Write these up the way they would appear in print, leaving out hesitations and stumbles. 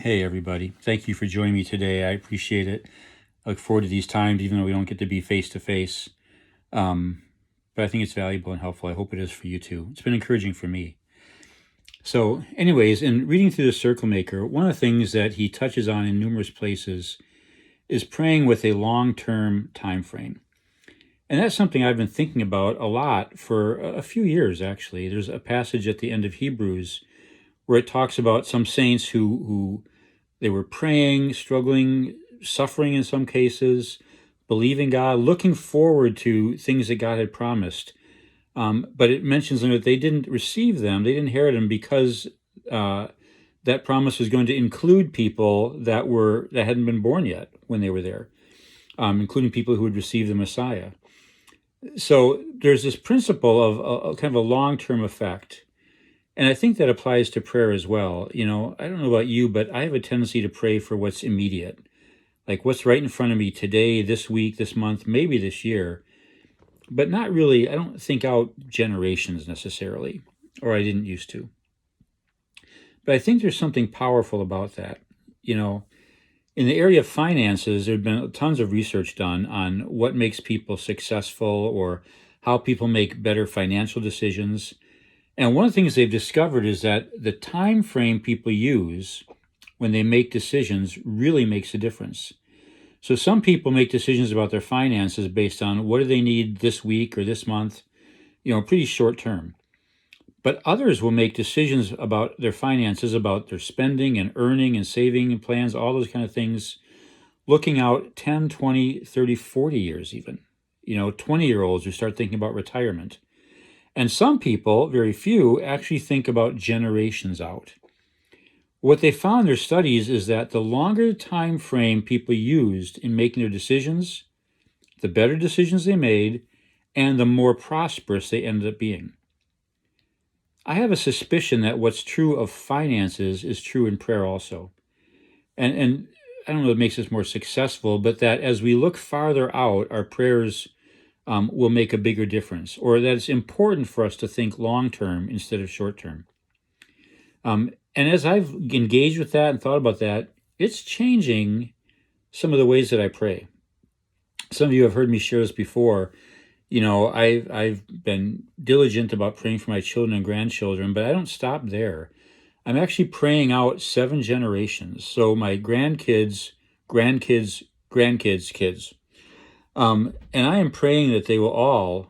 Hey, everybody. Thank you for joining me today. I appreciate it. I look forward to these times, even though we don't get to be face to face. But I think it's valuable and helpful. I hope it is for you too. It's been encouraging for me. So, anyways, in reading through the Circle Maker, one of the things that he touches on in numerous places is praying with a long-term time frame. And that's something I've been thinking about a lot for a few years, actually. There's a passage at the end of Hebrews where it talks about some saints who they were praying, struggling, suffering in some cases, believing God, looking forward to things that God had promised. But it mentions that they didn't receive them, they didn't inherit them because that promise was going to include people that hadn't been born yet when they were there, including people who had received the Messiah. So there's this principle of kind of a long-term effect. And I think that applies to prayer as well. I don't know about you, but I have a tendency to pray for what's immediate, like what's right in front of me today, this week, this month, maybe this year, but not really. I don't think out generations necessarily, or I didn't used to. But I think there's something powerful about that. In the area of finances, there have been tons of research done on what makes people successful or how people make better financial decisions. And one of the things they've discovered is that the time frame people use when they make decisions really makes a difference. So some people make decisions about their finances based on what do they need this week or this month, pretty short term. But others will make decisions about their finances, about their spending and earning and saving and plans, all those kind of things, looking out 10, 20, 30, 40 years even. 20-year-olds who start thinking about retirement. And some people, very few, actually think about generations out. What they found in their studies is that the longer time frame people used in making their decisions, the better decisions they made, and the more prosperous they ended up being. I have a suspicion that what's true of finances is true in prayer also. And I don't know if it makes us more successful, but that as we look farther out, our prayers will make a bigger difference, or that it's important for us to think long-term instead of short-term. And as I've engaged with that and thought about that, it's changing some of the ways that I pray. Some of you have heard me share this before. I've been diligent about praying for my children and grandchildren, but I don't stop there. I'm actually praying out 7 generations. So my grandkids, kids. And I am praying that they will all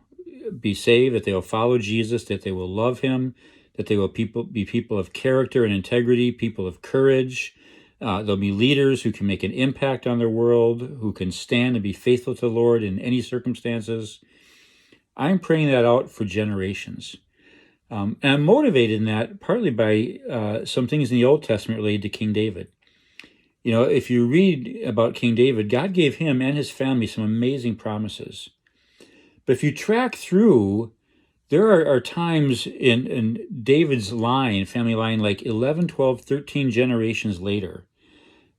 be saved, that they will follow Jesus, that they will love him, that they will be people of character and integrity, people of courage. There'll be leaders who can make an impact on their world, who can stand and be faithful to the Lord in any circumstances. I'm praying that out for generations. And I'm motivated in that partly by some things in the Old Testament related to King David. If you read about King David, God gave him and his family some amazing promises. But if you track through, there are times in David's family line, like 11, 12, 13 generations later,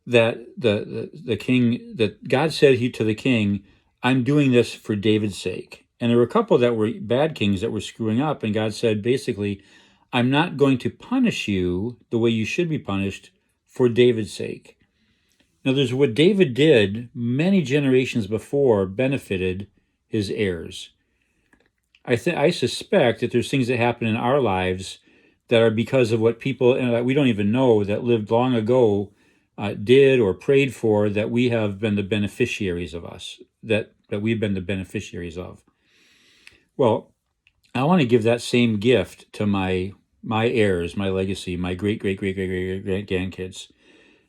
that the king, that God said to the king, I'm doing this for David's sake. And there were a couple that were bad kings that were screwing up, and God said, basically, I'm not going to punish you the way you should be punished for David's sake. Now, there's what David did many generations before benefited his heirs. I suspect that there's things that happen in our lives that are because of what people that we don't even know that lived long ago did or prayed for, that we have been the beneficiaries of that we've been the beneficiaries of. Well, I want to give that same gift to my heirs, my legacy, my great grandkids.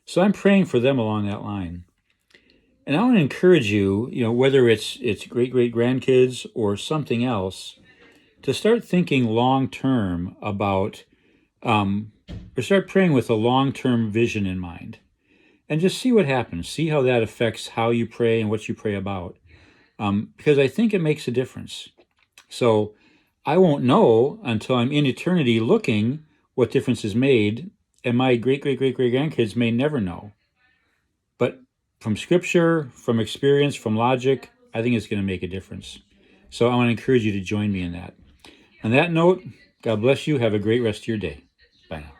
So I'm praying for them along that line. And I want to encourage you, whether it's great-great-grandkids or something else, to start thinking long-term about, or start praying with a long-term vision in mind. And just see what happens. See how that affects how you pray and what you pray about. Because I think it makes a difference. So I won't know until I'm in eternity looking what difference is made, and my great-great-great-grandkids may never know. But from scripture, from experience, from logic, I think it's going to make a difference. So I want to encourage you to join me in that. On that note, God bless you. Have a great rest of your day. Bye now.